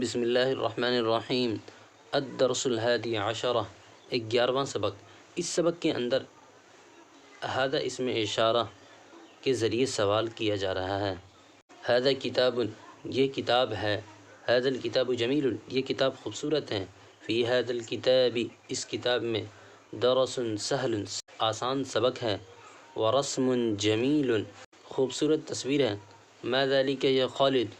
بسم اللہ الرحمن الرحیم۔ الدرس الحادی عشرہ، 11واں سبق۔ اس سبق کے اندر ھذا اسم اشارہ کے ذریعے سوال کیا جا رہا ہے۔ ھذا کتاب، یہ کتاب ہے۔ ھذا الکتاب جمیل، یہ کتاب خوبصورت ہے۔ فی ھذا الکتاب، اس کتاب میں درس سہل، آسان سبق ہے۔ ورسم جمیل، خوبصورت تصویر ہے۔ ما ذلک، یا خالد،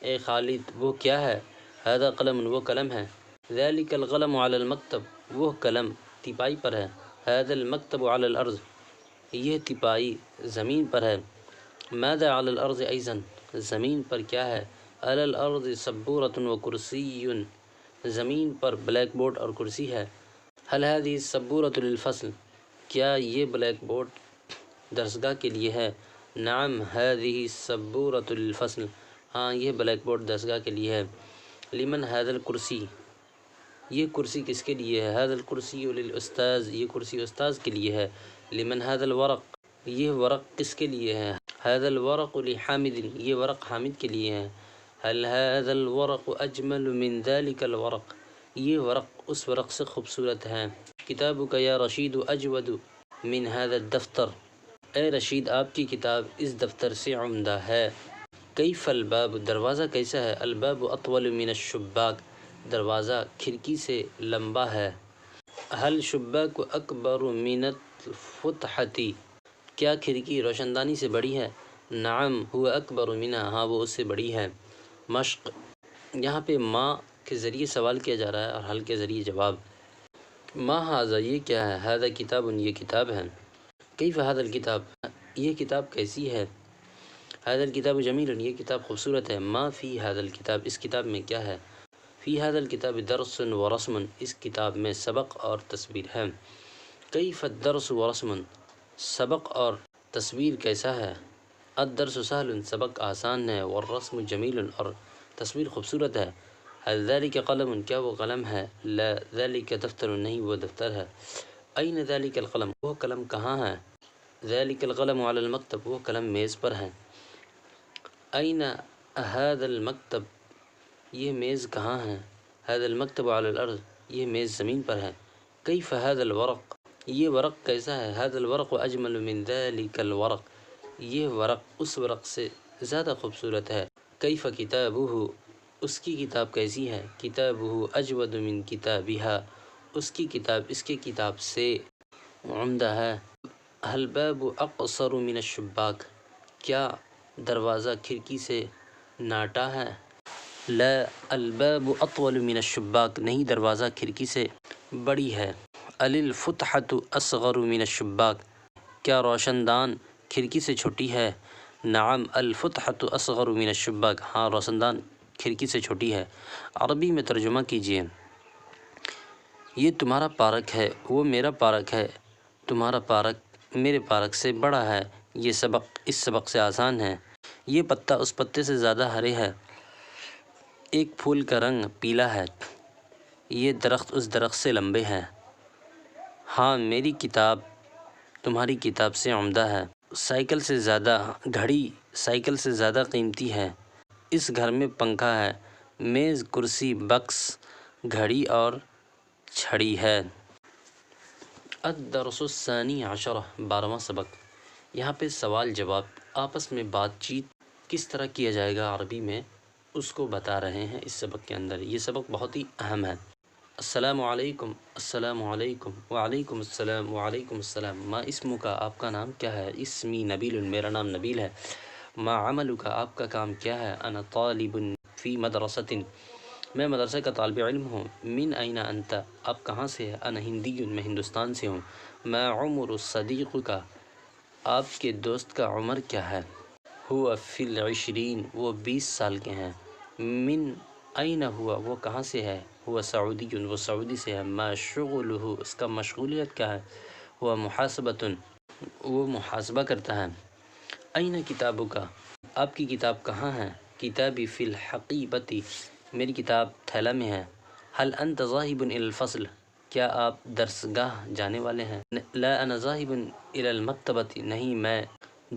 اے خالد وہ کیا ہے؟ ھذا قلم، وہ قلم ہے۔ ذلک القلم علی المکتب، وہ قلم تیپائی پر ہے۔ ھذا المکتب علی الارض، یہ تیپائی زمین پر ہے۔ ماذا علی الارض ایضا، زمین پر کیا ہے؟ علی الارض سبورۃ و کرسی، زمین پر بلیک بورڈ اور کرسی ہے۔ هل هذه السبورۃ للفصل، کیا یہ بلیک بورڈ درسگاہ کے لیے ہے؟ نعم هذه السبورۃ للفصل، ہاں یہ بلیک بورڈ درسگاہ کے لیے ہے۔ لمن هذا الکرسی، یہ کرسی کس کے لیے ہے؟ هذا الکرسی للاستاذ، یہ کرسی استاذ کے لیے ہے۔ لمن هذا الورق، یہ ورق کس کے لیے ہے؟ هذا الورق لحامد، یہ ورق حامد کے لیے ہے۔ هل هذا الورق اجمل من ذلك الورق، یہ ورق اس ورق سے خوبصورت ہے۔ کتابک یا رشید اجود من هذا الدفتر، اے رشید آپ کی کتاب اس دفتر سے عمدہ ہے۔ کیف الباب، دروازہ کیسا ہے؟ الباب اطول من الشباک، دروازہ کھڑکی سے لمبا ہے۔ هل شباک اکبر من الفتحۃ، کیا کھڑکی روشن دانی سے بڑی ہے؟ نعم هو اکبر منها، ہاں وہ اس سے بڑی ہے۔ مشق، یہاں پہ ما کے ذریعے سوال کیا جا رہا ہے اور حل کے ذریعے جواب۔ ما ھذا، یہ کیا ہے؟ ھذا کتاب، یہ کتاب ہے۔ کیف ھذا الکتاب، یہ کتاب کیسی ہے؟ ھذا الکتاب جمیل، یہ کتاب خوبصورت ہے۔ ما فی ھذا الکتاب، اس کتاب میں کیا ہے؟ فی ھذا الکتاب درس و رسم، اس کتاب میں سبق اور تصویر ہے۔ کیف الدرس و رسم، سبق اور تصویر کیسا ہے؟ الدرس سہل، سبق آسان ہے۔ والرسم جمیل، اور تصویر خوبصورت ہے۔ هل ذلک قلم، کیا وہ قلم ہے؟ لا ذلک دفتر، نہیں وہ دفتر ہے۔ این ذلک القلم، وہ قلم کہاں ہے؟ ذلک القلم علی المکتب، وہ قلم میز پر ہے۔ این ھذا المکتب، یہ میز کہاں ہے؟ ھذا المکتب علی الارض، یہ میز زمین پر ہے۔ کیف ھذا الورق، یہ ورق کیسا ہے؟ ھذا الورق اجمل من ذلک الورق، یہ ورق اس ورق سے زیادہ خوبصورت ہے۔ کیف کتابہ، اس کی کتاب کیسی ہے؟ کتابہ اجود من کتابها، اس کی کتاب اس کی کتاب سے عمدہ ہے۔ الباب اقصر من الشباک، کیا دروازہ کھڑکی سے ناٹا ہے؟ لا الباب اطول من الشباک، نہیں دروازہ کھڑکی سے بڑی ہے۔ الفتحۃ اصغر من الشباک، کیا روشن دان کھڑکی سے چھوٹی ہے؟ نعم الفتحۃ اصغر من الشباک، ہاں روشن دان کھڑکی سے چھوٹی ہے۔ عربی میں ترجمہ کیجیے۔ یہ تمہارا پارک ہے، وہ میرا پارک ہے۔ تمہارا پارک میرے پارک سے بڑا ہے۔ یہ سبق اس سبق سے آسان ہے۔ یہ پتا اس پتے سے زیادہ ہرے ہے۔ ایک پھول کا رنگ پیلا ہے۔ یہ درخت اس درخت سے لمبے ہے۔ ہاں میری کتاب تمہاری کتاب سے عمدہ ہے۔ سائیکل سے زیادہ، گھڑی سائیکل سے زیادہ قیمتی ہے۔ اس گھر میں پنکھا ہے۔ میز، کرسی، بکس، گھڑی اور چھڑی ہے۔ الدرس الثانی عشرہ، 12واں سبق۔ یہاں پہ سوال جواب، آپس میں بات چیت کس طرح کیا جائے گا عربی میں، اس کو بتا رہے ہیں اس سبق کے اندر۔ یہ سبق بہت ہی اہم ہے۔ السلام علیکم، السلام علیکم، وعلیکم السلام، وعلیکم السلام۔ ما اسمک، آپ کا نام کیا ہے؟ اسمی نبیل، میرا نام نبیل ہے۔ ما عملک، آپ کا کام کیا ہے؟ انا طالب فی مدرسۃ، میں مدرسہ کا طالب علم ہوں۔ من این انت، آپ کہاں سے ہے؟ انا ہندی، میں ہندوستان سے ہوں۔ ما عمر صدیقک، آپ کے دوست کا عمر کیا ہے؟ هو فی العشرین، وہ 20 سال کے ہیں۔ من این ہوا، وہ کہاں سے ہے؟ هو سعودی، وہ سعودی سے ہے۔ ما شغلہ، اس کا مشغولیت کیا ہے؟ هو محاسبۃ، وہ محاسبہ کرتا ہے۔ این کتابک، آپ کی کتاب کہاں ہے؟ کتابی فی الحقیبۃ، میری کتاب تھیلا میں ہے۔ هل انت ذاہب الی الفصل، کیا آپ درسگاہ جانے والے ہیں؟ لا انا ذاہب الی المکتبۃ، نہیں میں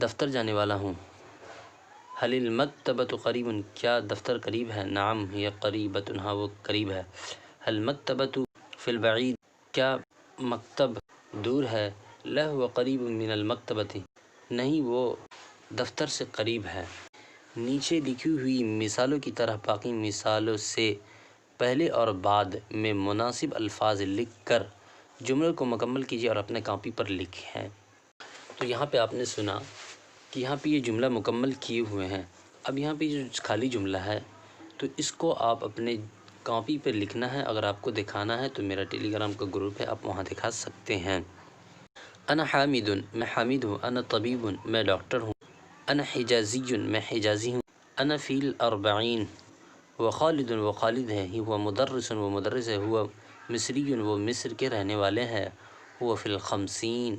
دفتر جانے والا ہوں۔ حل المکتبۃ قریب، کیا دفتر قریب ہے؟ نعم ہی قریبۃ، ہاں وہ قریب ہے۔ حل مکتبۃ فی البعید، کیا مکتب دور ہے؟ لا هو قریب من المکتبۃ، نہیں وہ دفتر سے قریب ہے۔ نیچے لکھی ہوئی مثالوں کی طرح باقی مثالوں سے پہلے اور بعد میں مناسب الفاظ لکھ کر جملوں کو مکمل کیجیے اور اپنے کاپی پر لکھیں۔ تو یہاں پہ آپ نے سنا کہ یہاں پہ یہ جملہ مکمل کیے ہوئے ہیں۔ اب یہاں پہ جو خالی جملہ ہے تو اس کو آپ اپنے کاپی پہ لکھنا ہے۔ اگر آپ کو دکھانا ہے تو میرا ٹیلی گرام کا گروپ ہے، آپ وہاں دکھا سکتے ہیں۔ انا حامد، میں حامد ہوں۔ انا طبیب، میں ڈاکٹر ہوں۔ انا حجازی، میں حجازی ہوں۔ انا فی الاربعین، وہ خالد، وہ خالد ہے۔ ہوا مدرس، وہ مدرس ہے۔ ہوا مصری، وہ مصر کے رہنے والے ہیں۔ ہوا فی الخمسین،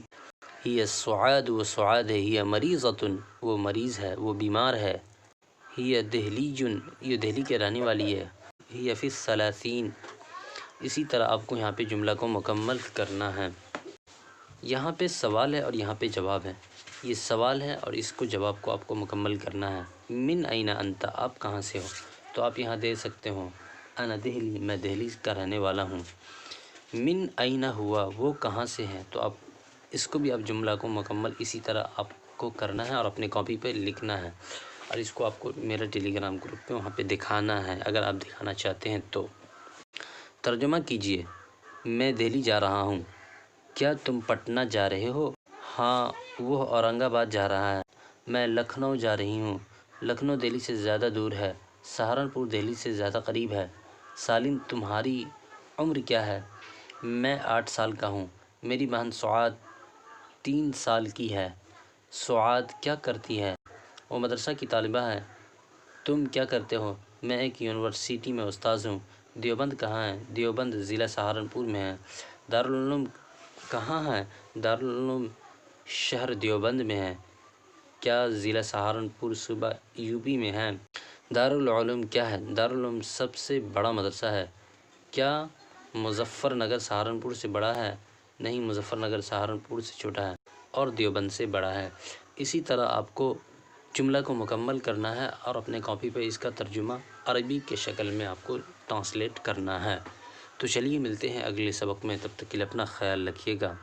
ہی سعاد، وہ سعاد ہے۔ ہی مریضۃ، وہ مریض ہے، وہ بیمار ہے۔ ہی دہلی، یہ دہلی کے رہنے والی ہے۔ ہی فی الثلاثین، اسی طرح آپ کو یہاں پہ جملہ کو مکمل کرنا ہے۔ یہاں پہ سوال ہے اور یہاں پہ جواب ہے۔ یہ سوال ہے اور اس کو جواب کو آپ کو مکمل کرنا ہے۔ من این انت، آپ کہاں سے ہو؟ تو آپ یہاں دے سکتے ہو انا دہلی، میں دہلی کا رہنے والا ہوں۔ من این ہوا، وہ کہاں سے ہے؟ تو آپ اس کو بھی آپ جملہ کو مکمل اسی طرح آپ کو کرنا ہے اور اپنے کاپی پہ لکھنا ہے، اور اس کو آپ کو میرا ٹیلی گرام گروپ پہ وہاں پہ دکھانا ہے اگر آپ دکھانا چاہتے ہیں تو۔ ترجمہ کیجئے، میں دہلی جا رہا ہوں۔ کیا تم پٹنہ جا رہے ہو؟ ہاں، وہ اورنگ آباد جا رہا ہے۔ میں لکھنؤ جا رہی ہوں۔ لکھنؤ دہلی سے زیادہ دور ہے۔ سہارنپور دہلی سے زیادہ قریب ہے۔ سالم، تمہاری عمر کیا ہے؟ میں 8 سال کا ہوں۔ میری بہن سعاد 3 سال کی ہے۔ سعاد کیا کرتی ہے؟ وہ مدرسہ کی طالبہ ہے۔ تم کیا کرتے ہو؟ میں ایک یونیورسٹی میں استاذ ہوں۔ دیوبند کہاں ہے؟ دیوبند ضلع سہارنپور میں ہے۔ دارالعلوم کہاں ہے؟ دارالعلوم شہر دیوبند میں ہے۔ کیا ضلع سہارنپور صوبہ یوپی میں ہے؟ دارالعلوم کیا ہے؟ دارالعلوم سب سے بڑا مدرسہ ہے۔ کیا مظفر نگر سہارنپور سے بڑا ہے؟ نہیں، مظفر نگر سہارنپور سے چھوٹا ہے اور دیوبند سے بڑا ہے۔ اسی طرح آپ کو جملہ کو مکمل کرنا ہے اور اپنے کاپی پہ اس کا ترجمہ عربی کے شکل میں آپ کو ٹرانسلیٹ کرنا ہے۔ تو چلیے ملتے ہیں اگلے سبق میں، تب تک کے لیے اپنا خیال رکھیے گا۔